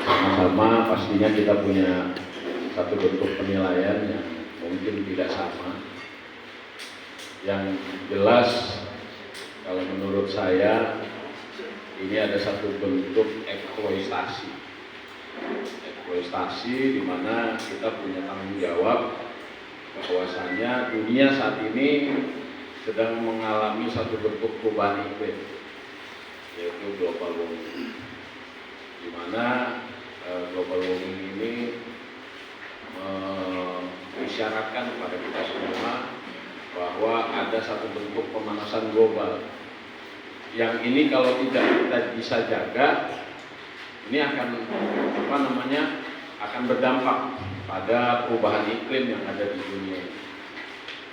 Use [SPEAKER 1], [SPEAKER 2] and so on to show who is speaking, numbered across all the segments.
[SPEAKER 1] sama-sama pastinya kita punya satu bentuk penilaian yang mungkin tidak sama. Yang jelas kalau menurut saya ini ada satu bentuk eksploitasi di mana kita punya tanggung jawab bahwasanya dunia saat ini sedang mengalami satu bentuk perubahan iklim, yaitu global warming, di mana global warming ini mengisyaratkan kepada kita semua bahwa ada satu bentuk pemanasan global yang ini kalau tidak kita bisa jaga, ini akan akan berdampak pada perubahan iklim yang ada di dunia.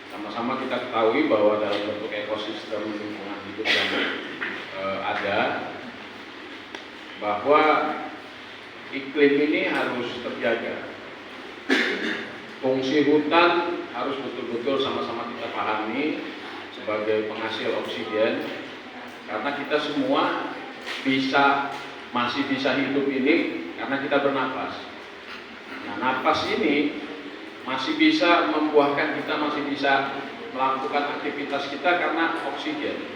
[SPEAKER 1] Sama-sama kita ketahui bahwa dalam bentuk ekosistem lingkungan hidup yang ada, bahwa iklim ini harus terjaga. Fungsi hutan harus betul-betul sama-sama kita pahami sebagai penghasil oksigen, karena kita semua masih bisa hidup ini karena kita bernapas. Nah, napas ini masih bisa membuahkan kita, masih bisa melakukan aktivitas kita karena oksigen.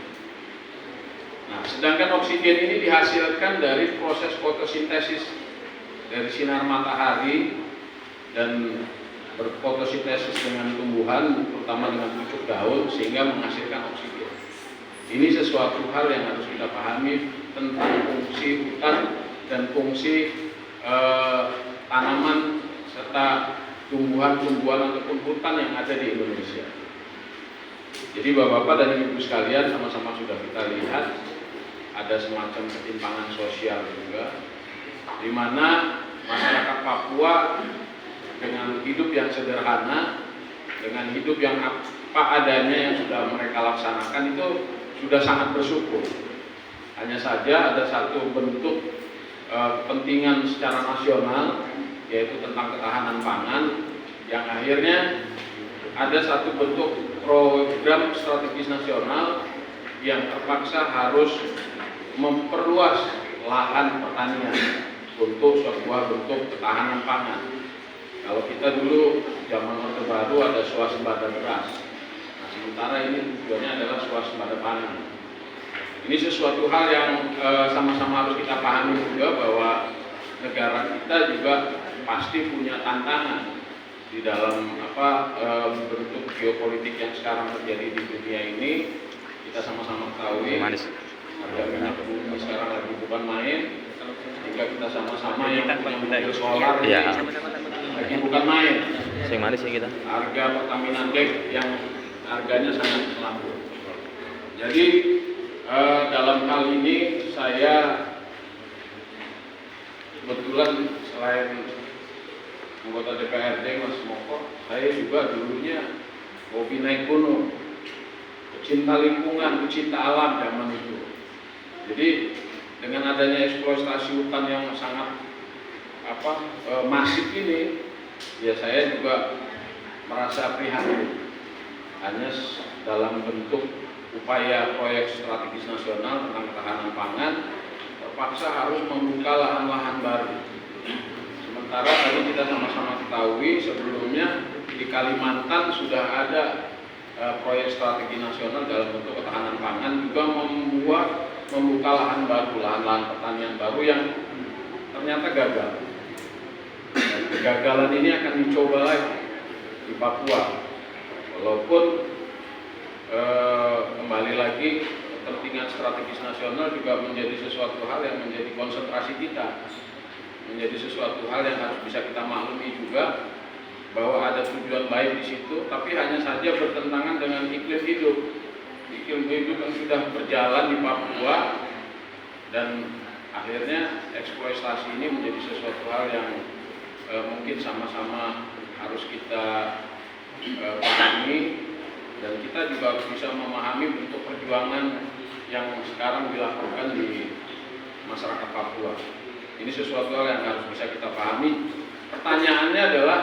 [SPEAKER 1] Nah, sedangkan oksigen ini dihasilkan dari proses fotosintesis dari sinar matahari dan berfotosintesis dengan tumbuhan, terutama dengan pucuk daun, sehingga menghasilkan oksigen. Ini sesuatu hal yang harus kita pahami tentang fungsi hutan dan fungsi tanaman serta tumbuhan-tumbuhan ataupun hutan yang ada di Indonesia. Jadi Bapak-bapak dan Ibu sekalian, sama-sama sudah kita lihat ada semacam ketimpangan sosial juga, di mana masyarakat Papua dengan hidup yang sederhana, dengan hidup yang apa adanya yang sudah mereka laksanakan itu sudah sangat bersyukur. Hanya saja ada satu bentuk kepentingan secara nasional, yaitu tentang ketahanan pangan, yang akhirnya ada satu bentuk program strategis nasional yang terpaksa harus memperluas lahan pertanian untuk sebuah bentuk ketahanan pangan. Kalau kita dulu zaman Orde Baru ada swasembada beras, nah sementara ini tujuannya adalah swasembada pangan. Ini sesuatu hal yang sama-sama harus kita pahami juga, bahwa negara kita juga pasti punya tantangan di dalam bentuk geopolitik yang sekarang terjadi di dunia ini. Kita sama-sama ketahui harga minyak bumi sekarang lagi bukan main, sehingga kita sama-sama yang punya mobil solar lagi bukan main. Harga Pertamina Dex yang harganya sangat melambung. Jadi dalam hal ini saya kebetulan selain anggota DPRD Mas Moko, saya juga dulunya hobi naik gunung, pecinta lingkungan, pecinta alam zaman itu. Jadi dengan adanya eksploitasi hutan yang sangat masif ini, ya saya juga merasa prihatin. Hanya dalam bentuk upaya proyek strategis nasional tentang ketahanan pangan terpaksa harus membuka lahan-lahan baru. Sementara tadi kita sama-sama ketahui sebelumnya di Kalimantan sudah ada proyek strategi nasional dalam bentuk ketahanan pangan, juga membuka lahan baru, lahan-lahan pertanian baru yang ternyata gagal. Dan kegagalan ini akan dicoba lagi di Papua, walaupun kembali lagi kepentingan strategis nasional juga menjadi sesuatu hal yang menjadi konsentrasi kita, menjadi sesuatu hal yang harus bisa kita maklumi juga, bahwa ada tujuan baik di situ, tapi hanya saja bertentangan dengan iklim hidup yang sudah berjalan di Papua, dan akhirnya eksploitasi ini menjadi sesuatu hal yang mungkin sama-sama harus kita pahami. Dan kita juga harus bisa memahami bentuk perjuangan yang sekarang dilakukan di masyarakat Papua. Ini sesuatu hal yang harus bisa kita pahami. Pertanyaannya adalah,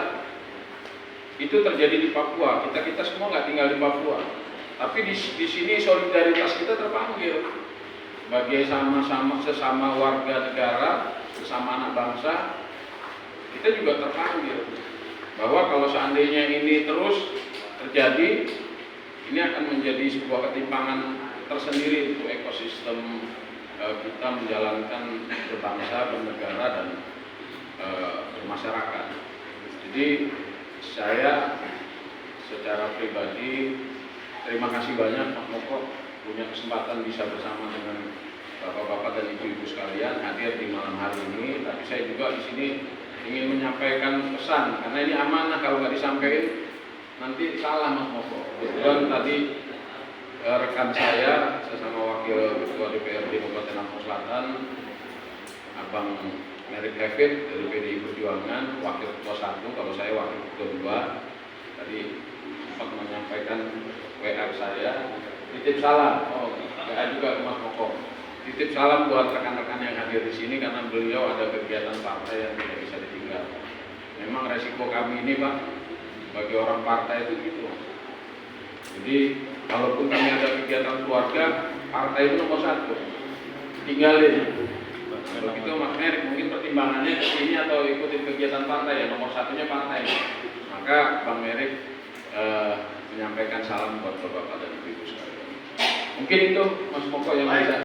[SPEAKER 1] itu terjadi di Papua. Kita semua nggak tinggal di Papua, tapi di sini solidaritas kita terpanggil sebagai sesama warga negara, sesama anak bangsa, kita juga terpanggil bahwa kalau seandainya ini terus terjadi, ini akan menjadi sebuah ketimpangan tersendiri untuk ekosistem kita menjalankan berbangsa, bernegara, dan bermasyarakat. Jadi saya secara pribadi terima kasih banyak Pak Moko punya kesempatan bisa bersama dengan bapak-bapak dan ibu-ibu sekalian hadir di malam hari ini. Tapi saya juga di sini ingin menyampaikan pesan, karena ini amanah, kalau nggak disampaikan nanti salah Mas Moko. Kebetulan tadi rekan saya sesama wakil ketua DPRD Kabupaten Lampung Selatan, Abang Merik David dari PDI Perjuangan, wakil ketua 1, kalau saya wakil ketua 2, tadi sempat menyampaikan WA saya, titip salam, WA juga ke Mas Moko, titip salam buat rekan-rekan yang hadir di sini karena beliau ada kegiatan partai yang tidak bisa ditinggal. Memang resiko kami ini Pak, bagi orang partai itu gitu. Jadi kalaupun kami ada kegiatan keluarga, partai itu nomor 1, tinggalin. Begitu Mas Merik, mungkin pertimbangannya ke sini atau ikutin kegiatan partai, ya nomor 1-nya partai. Maka Bang Merik menyampaikan salam buat bapak dan ibu sekalian. Mungkin itu Mas Moko yang bisa